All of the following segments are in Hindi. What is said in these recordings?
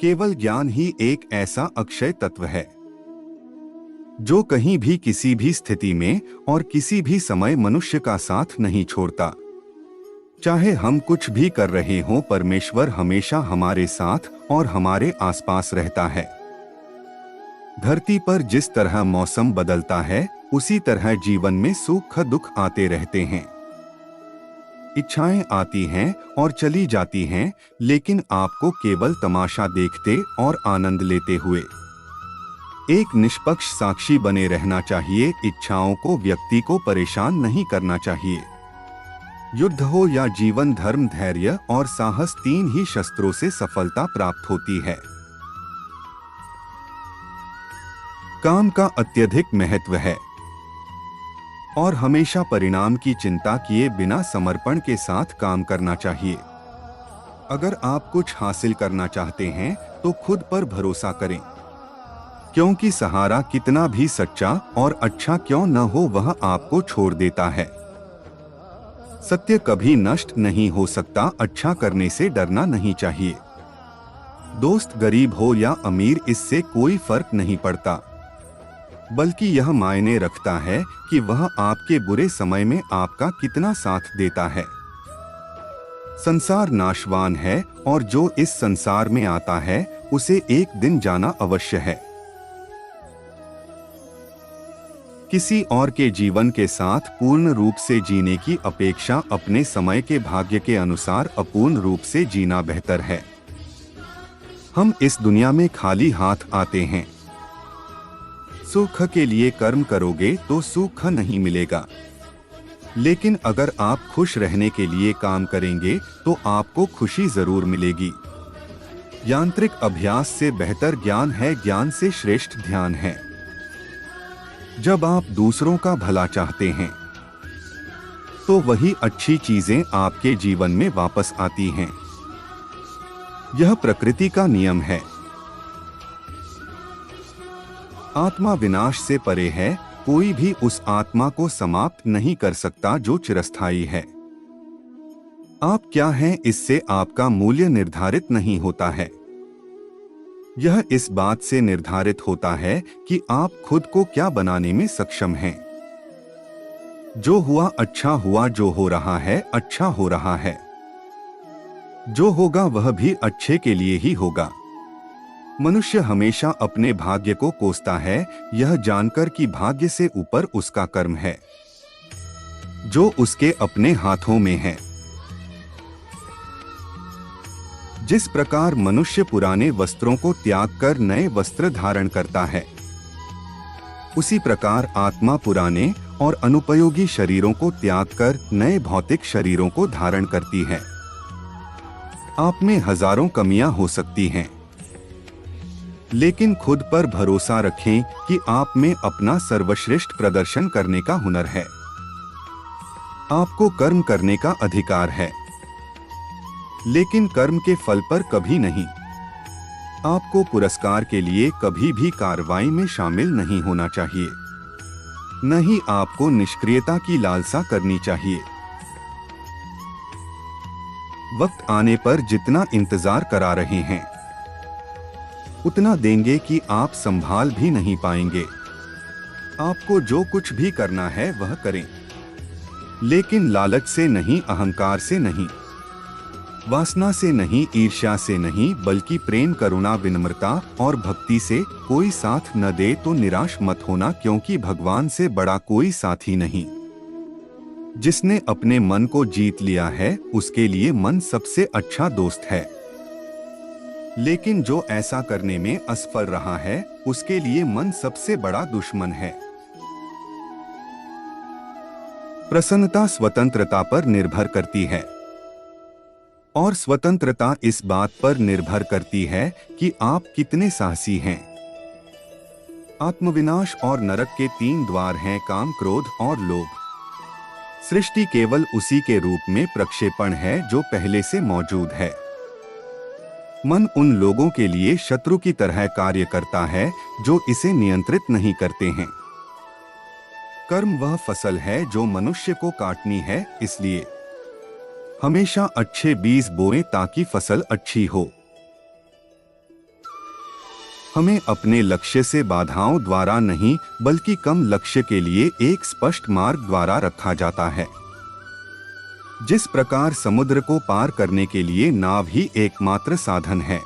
केवल ज्ञान ही एक ऐसा अक्षय तत्व है जो कहीं भी किसी भी स्थिति में और किसी भी समय मनुष्य का साथ नहीं छोड़ता। चाहे हम कुछ भी कर रहे हों, परमेश्वर हमेशा हमारे साथ और हमारे आसपास रहता है। धरती पर जिस तरह मौसम बदलता है, उसी तरह जीवन में सुख दुख आते रहते हैं। इच्छाएं आती हैं और चली जाती हैं, लेकिन आपको केवल तमाशा देखते और आनंद लेते हुए एक निष्पक्ष साक्षी बने रहना चाहिए। इच्छाओं को व्यक्ति को परेशान नहीं करना चाहिए। युद्ध हो या जीवन, धर्म, धैर्य और साहस, तीन ही शस्त्रों से सफलता प्राप्त होती है। काम का अत्यधिक महत्व है और हमेशा परिणाम की चिंता किए बिना समर्पण के साथ काम करना चाहिए। अगर आप कुछ हासिल करना चाहते हैं तो खुद पर भरोसा करें, क्योंकि सहारा कितना भी सच्चा और अच्छा क्यों न हो, वह आपको छोड़ देता है। सत्य कभी नष्ट नहीं हो सकता। अच्छा करने से डरना नहीं चाहिए। दोस्त गरीब हो या अमीर, इससे कोई फर्क नहीं पड़ता, बल्कि यह मायने रखता है कि वह आपके बुरे समय में आपका कितना साथ देता है। संसार नाशवान है और जो इस संसार में आता है उसे एक दिन जाना अवश्य है। किसी और के जीवन के साथ पूर्ण रूप से जीने की अपेक्षा अपने समय के भाग्य के अनुसार अपूर्ण रूप से जीना बेहतर है। हम इस दुनिया में खाली हाथ आते हैं। सुख के लिए कर्म करोगे तो सुख नहीं मिलेगा, लेकिन अगर आप खुश रहने के लिए काम करेंगे तो आपको खुशी जरूर मिलेगी। यांत्रिक अभ्यास से बेहतर ज्ञान है, ज्ञान से श्रेष्ठ ध्यान है। जब आप दूसरों का भला चाहते हैं तो वही अच्छी चीजें आपके जीवन में वापस आती हैं। यह प्रकृति का नियम है। आत्मा विनाश से परे है। कोई भी उस आत्मा को समाप्त नहीं कर सकता जो चिरस्थायी है। आप क्या हैं, इससे आपका मूल्य निर्धारित नहीं होता है। यह इस बात से निर्धारित होता है कि आप खुद को क्या बनाने में सक्षम हैं। जो हुआ अच्छा हुआ, जो हो रहा है अच्छा हो रहा है, जो होगा वह भी अच्छे के लिए ही होगा। मनुष्य हमेशा अपने भाग्य को कोसता है, यह जानकर कि भाग्य से ऊपर उसका कर्म है जो उसके अपने हाथों में है। जिस प्रकार मनुष्य पुराने वस्त्रों को त्याग कर नए वस्त्र धारण करता है, उसी प्रकार आत्मा पुराने और अनुपयोगी शरीरों को त्याग कर नए भौतिक शरीरों को धारण करती है। आप में हजारों कमियां हो सकती हैं, लेकिन खुद पर भरोसा रखें कि आप में अपना सर्वश्रेष्ठ प्रदर्शन करने का हुनर है। आपको कर्म करने का अधिकार है, लेकिन कर्म के फल पर कभी नहीं। आपको पुरस्कार के लिए कभी भी कार्रवाई में शामिल नहीं होना चाहिए। न ही आपको निष्क्रियता की लालसा करनी चाहिए। वक्त आने पर जितना इंतजार करा रहे हैं उतना देंगे कि आप संभाल भी नहीं पाएंगे। आपको जो कुछ भी करना है वह करें, लेकिन लालच से नहीं, अहंकार से नहीं, वासना से नहीं, ईर्ष्या से नहीं, बल्कि प्रेम, करुणा, विनम्रता और भक्ति से। कोई साथ न दे तो निराश मत होना, क्योंकि भगवान से बड़ा कोई साथी नहीं। जिसने अपने मन को जीत लिया है उसके लिए मन सबसे अच्छा दोस्त है, लेकिन जो ऐसा करने में असफल रहा है उसके लिए मन सबसे बड़ा दुश्मन है। प्रसन्नता स्वतंत्रता पर निर्भर करती है, और स्वतंत्रता इस बात पर निर्भर करती है कि आप कितने साहसी हैं। आत्मविनाश और नरक के 3 द्वार हैं, काम, क्रोध और लोभ। सृष्टि केवल उसी के रूप में प्रक्षेपण है जो पहले से मौजूद है। मन उन लोगों के लिए शत्रु की तरह कार्य करता है जो इसे नियंत्रित नहीं करते हैं। कर्म वह फसल है जो मनुष्य को काटनी है, इसलिए हमेशा अच्छे बीज बोएं ताकि फसल अच्छी हो। हमें अपने लक्ष्य से बाधाओं द्वारा नहीं बल्कि कम लक्ष्य के लिए एक स्पष्ट मार्ग द्वारा रखा जाता है। जिस प्रकार समुद्र को पार करने के लिए नाव ही एकमात्र साधन है,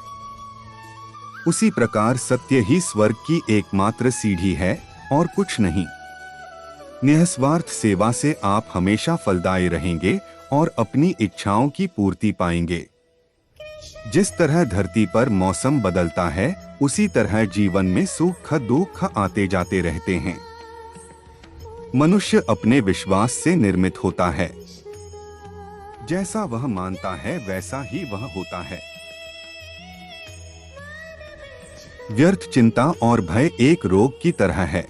उसी प्रकार सत्य ही स्वर्ग की एकमात्र सीढ़ी है और कुछ नहीं। निस्वार्थ सेवा से आप हमेशा फलदायी रहेंगे और अपनी इच्छाओं की पूर्ति पाएंगे। जिस तरह धरती पर मौसम बदलता है, उसी तरह जीवन में सुख दुख आते जाते रहते हैं। मनुष्य अपने विश्वास से निर्मित होता है। जैसा वह मानता है वैसा ही वह होता है। व्यर्थ चिंता और भय एक रोग की तरह है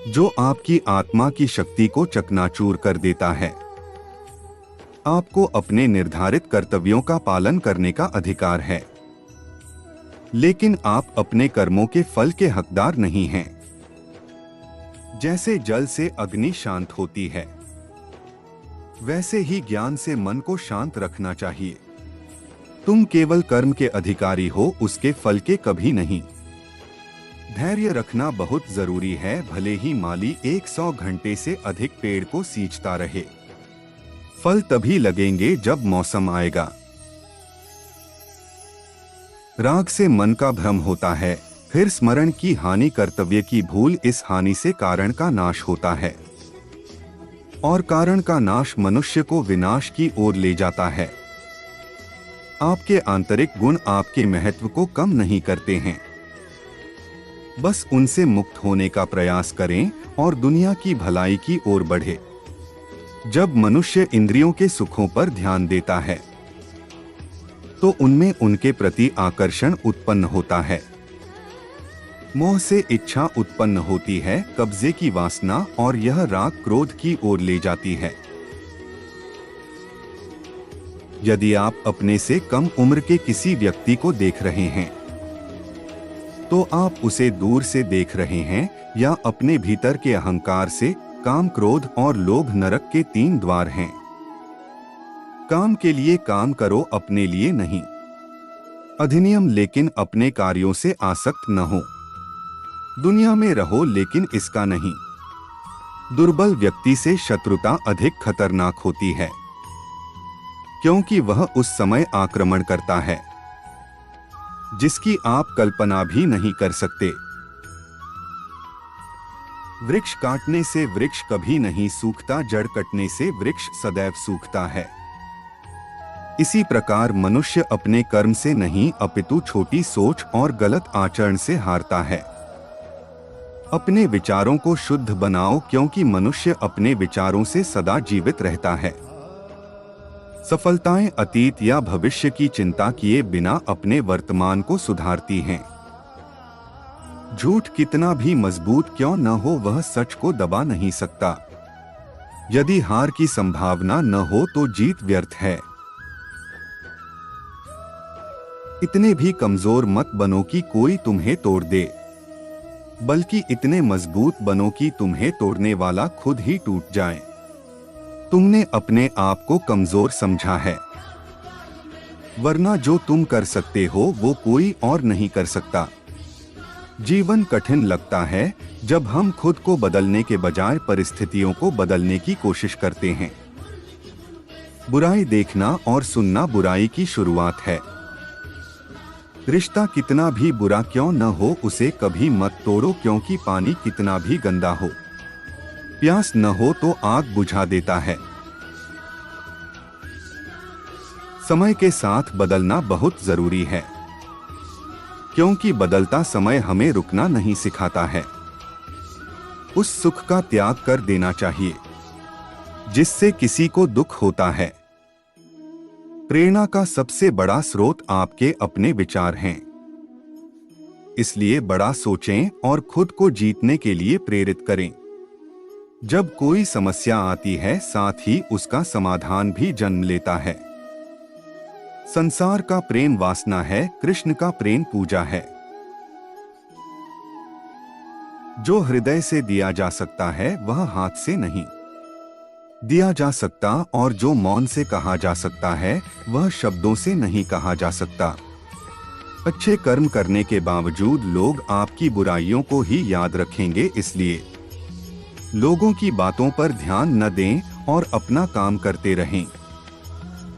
जो आपकी आत्मा की शक्ति को चकनाचूर कर देता है। आपको अपने निर्धारित कर्तव्यों का पालन करने का अधिकार है, लेकिन आप अपने कर्मों के फल के हकदार नहीं हैं। जैसे जल से अग्नि शांत होती है, वैसे ही ज्ञान से मन को शांत रखना चाहिए। तुम केवल कर्म के अधिकारी हो, उसके फल के कभी नहीं। धैर्य रखना बहुत जरूरी है, भले ही माली 100 घंटे से अधिक पेड़ को सींचता रहे। फल तभी लगेंगे जब मौसम आएगा। राग से मन का भ्रम होता है, फिर स्मरण की हानि, कर्तव्य की भूल, इस हानि से कारण का नाश होता है और कारण का नाश मनुष्य को विनाश की ओर ले जाता है। आपके आंतरिक गुण आपके महत्व को कम नहीं करते हैं। बस उनसे मुक्त होने का प्रयास करें और दुनिया की भलाई की ओर बढ़े। जब मनुष्य इंद्रियों के सुखों पर ध्यान देता है तो उनमें उनके प्रति आकर्षण उत्पन्न होता है। मोह से इच्छा उत्पन्न होती है, कब्जे की वासना, और यह राग क्रोध की ओर ले जाती है। यदि आप अपने से कम उम्र के किसी व्यक्ति को देख रहे हैं तो आप उसे दूर से देख रहे हैं या अपने भीतर के अहंकार से। काम, क्रोध और लोभ नरक के 3 द्वार हैं। काम के लिए काम करो, अपने लिए नहीं। अधिनियम, लेकिन अपने कार्यों से आसक्त न हो। दुनिया में रहो लेकिन इसका नहीं। दुर्बल व्यक्ति से शत्रुता अधिक खतरनाक होती है क्योंकि वह उस समय आक्रमण करता है जिसकी आप कल्पना भी नहीं कर सकते। वृक्ष काटने से वृक्ष कभी नहीं सूखता, जड़ कटने से वृक्ष सदैव सूखता है। इसी प्रकार मनुष्य अपने कर्म से नहीं अपितु छोटी सोच और गलत आचरण से हारता है। अपने विचारों को शुद्ध बनाओ क्योंकि मनुष्य अपने विचारों से सदा जीवित रहता है। सफलताएं अतीत या भविष्य की चिंता किए बिना अपने वर्तमान को सुधारती हैं। झूठ कितना भी मजबूत क्यों न हो, वह सच को दबा नहीं सकता। यदि हार की संभावना न हो तो जीत व्यर्थ है। इतने भी कमजोर मत बनो कि कोई तुम्हें तोड़ दे, बल्कि इतने मजबूत बनो कि तुम्हें तोड़ने वाला खुद ही टूट जाए। तुमने अपने आप को कमजोर समझा है, वरना जो तुम कर सकते हो वो कोई और नहीं कर सकता। जीवन कठिन लगता है जब हम खुद को बदलने के बजाय परिस्थितियों को बदलने की कोशिश करते हैं। बुराई देखना और सुनना बुराई की शुरुआत है। रिश्ता कितना भी बुरा क्यों न हो, उसे कभी मत तोड़ो क्योंकि पानी कितना भी गंदा हो, प्यास न हो तो आग बुझा देता है। समय के साथ बदलना बहुत जरूरी है क्योंकि बदलता समय हमें रुकना नहीं सिखाता है। उस सुख का त्याग कर देना चाहिए जिससे किसी को दुख होता है। प्रेरणा का सबसे बड़ा स्रोत आपके अपने विचार हैं। इसलिए बड़ा सोचें और खुद को जीतने के लिए प्रेरित करें। जब कोई समस्या आती है, साथ ही उसका समाधान भी जन्म लेता है। संसार का प्रेम वासना है, कृष्ण का प्रेम पूजा है। जो हृदय से दिया जा सकता है वह हाथ से नहीं दिया जा सकता, और जो मौन से कहा जा सकता है वह शब्दों से नहीं कहा जा सकता। अच्छे कर्म करने के बावजूद लोग आपकी बुराइयों को ही याद रखेंगे, इसलिए लोगों की बातों पर ध्यान न दें और अपना काम करते रहें।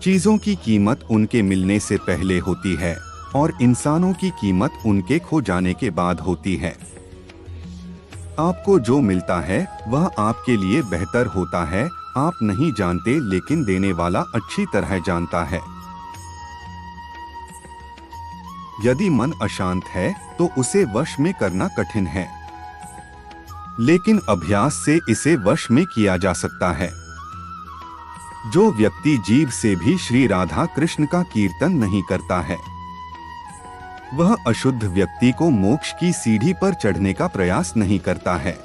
चीजों की कीमत उनके मिलने से पहले होती है और इंसानों की कीमत उनके खो जाने के बाद होती है। आपको जो मिलता है वह आपके लिए बेहतर होता है, आप नहीं जानते, लेकिन देने वाला अच्छी तरह जानता है। यदि मन अशांत है तो उसे वश में करना कठिन है, लेकिन अभ्यास से इसे वश में किया जा सकता है। जो व्यक्ति जीभ से भी श्री राधा कृष्ण का कीर्तन नहीं करता है, वह अशुद्ध व्यक्ति को मोक्ष की सीढ़ी पर चढ़ने का प्रयास नहीं करता है।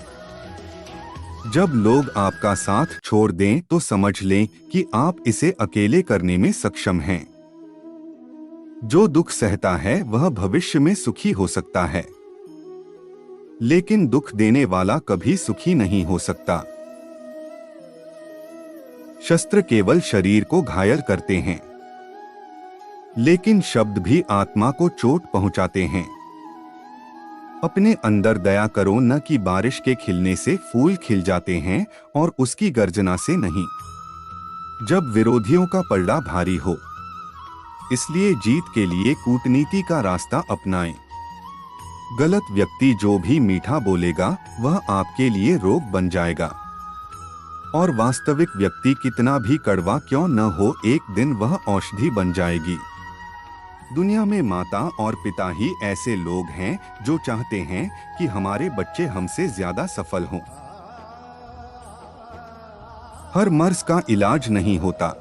जब लोग आपका साथ छोड़ दें तो समझ लें कि आप इसे अकेले करने में सक्षम हैं। जो दुख सहता है वह भविष्य में सुखी हो सकता है, लेकिन दुख देने वाला कभी सुखी नहीं हो सकता। शस्त्र केवल शरीर को घायल करते हैं, लेकिन शब्द भी आत्मा को चोट पहुंचाते हैं। अपने अंदर दया करो, न कि बारिश के खिलने से फूल खिल जाते हैं और उसकी गर्जना से नहीं, जब विरोधियों का पलड़ा भारी हो। इसलिए जीत के लिए कूटनीति का रास्ता अपनाएं। गलत व्यक्ति जो भी मीठा बोलेगा वह आपके लिए रोग बन जाएगा, और वास्तविक व्यक्ति कितना भी कड़वा क्यों न हो, एक दिन वह औषधि बन जाएगी। दुनिया में माता और पिता ही ऐसे लोग हैं जो चाहते हैं कि हमारे बच्चे हमसे ज्यादा सफल हों। हर मर्ज का इलाज नहीं होता।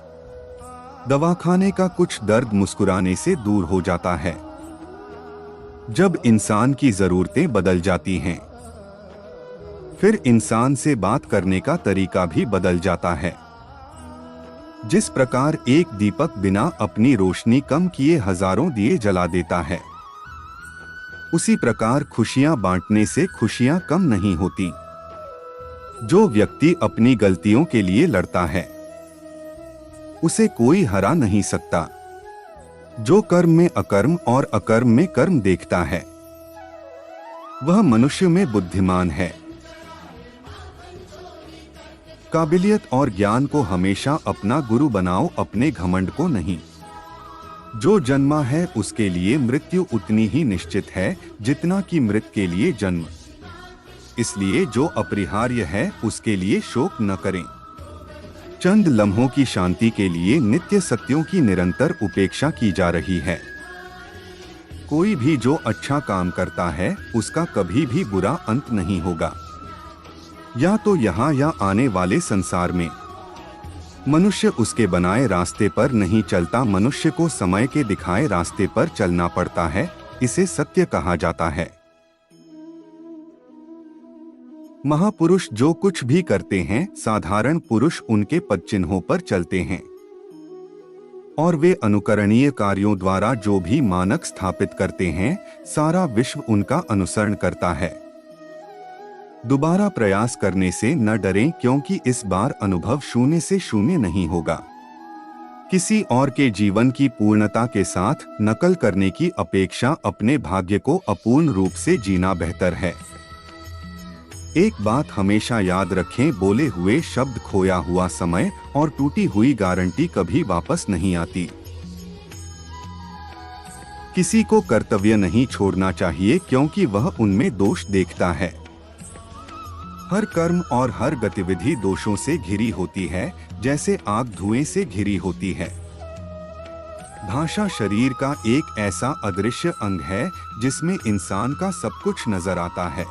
दवाखाने का कुछ दर्द मुस्कुराने से दूर हो जाता है। जब इंसान की जरूरतें बदल जाती हैं, फिर इंसान से बात करने का तरीका भी बदल जाता है। जिस प्रकार एक दीपक बिना अपनी रोशनी कम किए हजारों दिए जला देता है, उसी प्रकार खुशियां बांटने से खुशियां कम नहीं होती। जो व्यक्ति अपनी गलतियों के लिए लड़ता है, उसे कोई हरा नहीं सकता। जो कर्म में अकर्म और अकर्म में कर्म देखता है, वह मनुष्य में बुद्धिमान है। काबिलियत और ज्ञान को हमेशा अपना गुरु बनाओ, अपने घमंड को नहीं। जो जन्मा है उसके लिए मृत्यु उतनी ही निश्चित है जितना कि मृत के लिए जन्म। इसलिए जो अपरिहार्य है उसके लिए शोक न करें। चंद लम्हों की शांति के लिए नित्य सत्यों की निरंतर उपेक्षा की जा रही है। कोई भी जो अच्छा काम करता है उसका कभी भी बुरा अंत नहीं होगा, या तो यहाँ या आने वाले संसार में। मनुष्य उसके बनाए रास्ते पर नहीं चलता, मनुष्य को समय के दिखाए रास्ते पर चलना पड़ता है। इसे सत्य कहा जाता है। महापुरुष जो कुछ भी करते हैं, साधारण पुरुष उनके पदचिन्हों पर चलते हैं, और वे अनुकरणीय कार्यों द्वारा जो भी मानक स्थापित करते हैं, सारा विश्व उनका अनुसरण करता है। दोबारा प्रयास करने से न डरें, क्योंकि इस बार अनुभव शून्य से शून्य नहीं होगा। किसी और के जीवन की पूर्णता के साथ नकल करने की अपेक्षा अपने भाग्य को अपूर्ण रूप से जीना बेहतर है। एक बात हमेशा याद रखें, बोले हुए शब्द, खोया हुआ समय और टूटी हुई गारंटी कभी वापस नहीं आती। किसी को कर्तव्य नहीं छोड़ना चाहिए, क्योंकि वह उनमें दोष देखता है। हर कर्म और हर गतिविधि दोषों से घिरी होती है, जैसे आग धुएं से घिरी होती है। भाषा शरीर का एक ऐसा अदृश्य अंग है जिसमें इंसान का सब कुछ नजर आता है।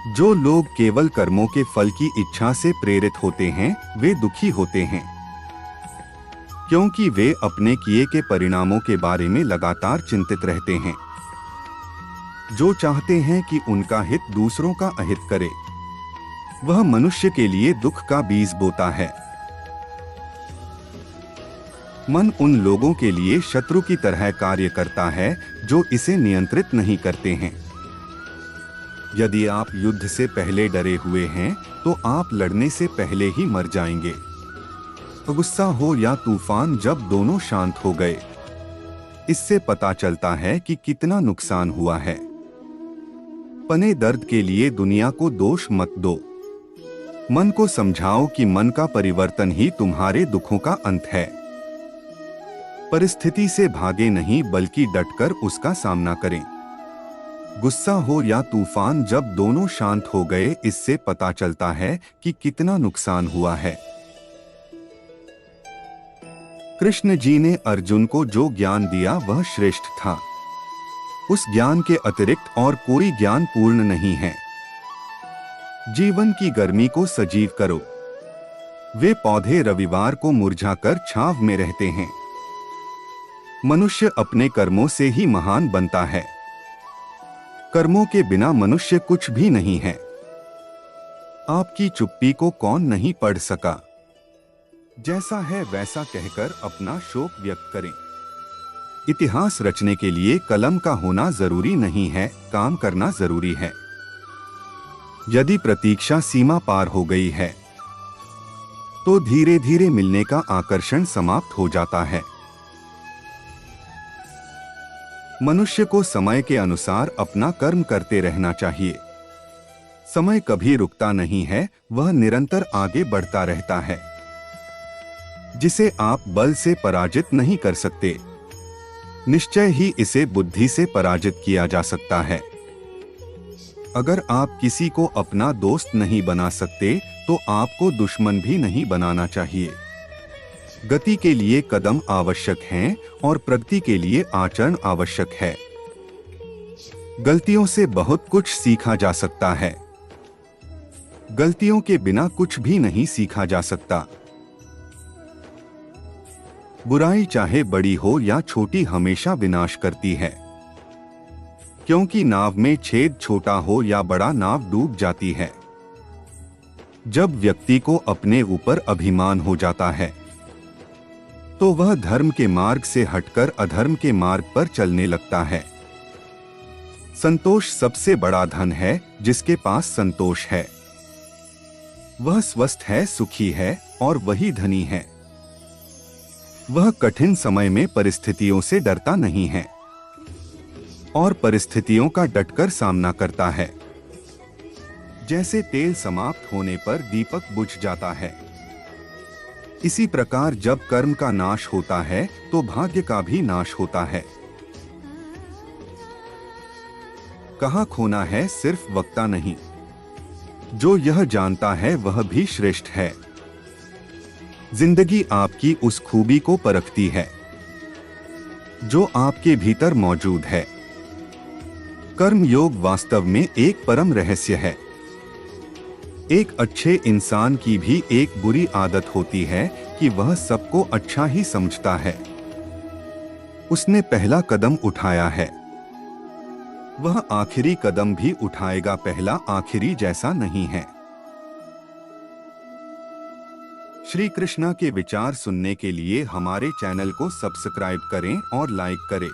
जो लोग केवल कर्मों के फल की इच्छा से प्रेरित होते हैं, वे दुखी होते हैं, क्योंकि वे अपने किए के परिणामों के बारे में लगातार चिंतित रहते हैं। जो चाहते हैं कि उनका हित दूसरों का अहित करे, वह मनुष्य के लिए दुख का बीज बोता है। मन उन लोगों के लिए शत्रु की तरह कार्य करता है जो इसे नियंत्रित नहीं करते हैं। यदि आप युद्ध से पहले डरे हुए हैं तो आप लड़ने से पहले ही मर जाएंगे। गुस्सा हो या तूफान, जब दोनों शांत हो गए, इससे पता चलता है कि कितना नुकसान हुआ है। पने दर्द के लिए दुनिया को दोष मत दो। मन को समझाओ कि मन का परिवर्तन ही तुम्हारे दुखों का अंत है। परिस्थिति से भागे नहीं बल्कि डटकर उसका सामना करें। गुस्सा हो या तूफान, जब दोनों शांत हो गए, इससे पता चलता है कि कितना नुकसान हुआ है। कृष्ण जी ने अर्जुन को जो ज्ञान दिया वह श्रेष्ठ था। उस ज्ञान के अतिरिक्त और कोई ज्ञान पूर्ण नहीं है। जीवन की गर्मी को सजीव करो। वे पौधे रविवार को मुरझाकर छांव में रहते हैं। मनुष्य अपने कर्मों से ही महान बनता है। कर्मों के बिना मनुष्य कुछ भी नहीं है। आपकी चुप्पी को कौन नहीं पढ़ सका। जैसा है वैसा कहकर अपना शोक व्यक्त करें। इतिहास रचने के लिए कलम का होना जरूरी नहीं है, काम करना जरूरी है। यदि प्रतीक्षा सीमा पार हो गई है तो धीरे धीरे मिलने का आकर्षण समाप्त हो जाता है। मनुष्य को समय के अनुसार अपना कर्म करते रहना चाहिए। समय कभी रुकता नहीं है, वह निरंतर आगे बढ़ता रहता है, जिसे आप बल से पराजित नहीं कर सकते। निश्चय ही इसे बुद्धि से पराजित किया जा सकता है। अगर आप किसी को अपना दोस्त नहीं बना सकते तो आपको दुश्मन भी नहीं बनाना चाहिए। गति के लिए कदम आवश्यक हैं और प्रगति के लिए आचरण आवश्यक है। गलतियों से बहुत कुछ सीखा जा सकता है। गलतियों के बिना कुछ भी नहीं सीखा जा सकता। बुराई चाहे बड़ी हो या छोटी हमेशा विनाश करती है, क्योंकि नाव में छेद छोटा हो या बड़ा, नाव डूब जाती है। जब व्यक्ति को अपने ऊपर अभिमान हो जाता है तो वह धर्म के मार्ग से हटकर अधर्म के मार्ग पर चलने लगता है। संतोष सबसे बड़ा धन है। जिसके पास संतोष है वह स्वस्थ है, सुखी है और वही धनी है। वह कठिन समय में परिस्थितियों से डरता नहीं है और परिस्थितियों का डटकर सामना करता है। जैसे तेल समाप्त होने पर दीपक बुझ जाता है, इसी प्रकार जब कर्म का नाश होता है तो भाग्य का भी नाश होता है। कहाँ खोना है सिर्फ वक्ता नहीं, जो यह जानता है वह भी श्रेष्ठ है। जिंदगी आपकी उस खूबी को परखती है जो आपके भीतर मौजूद है। कर्म योग वास्तव में एक परम रहस्य है। एक अच्छे इंसान की भी एक बुरी आदत होती है कि वह सबको अच्छा ही समझता है। उसने पहला कदम उठाया है, वह आखिरी कदम भी उठाएगा। पहला आखिरी जैसा नहीं है। श्री कृष्णा के विचार सुनने के लिए हमारे चैनल को सब्सक्राइब करें और लाइक करें।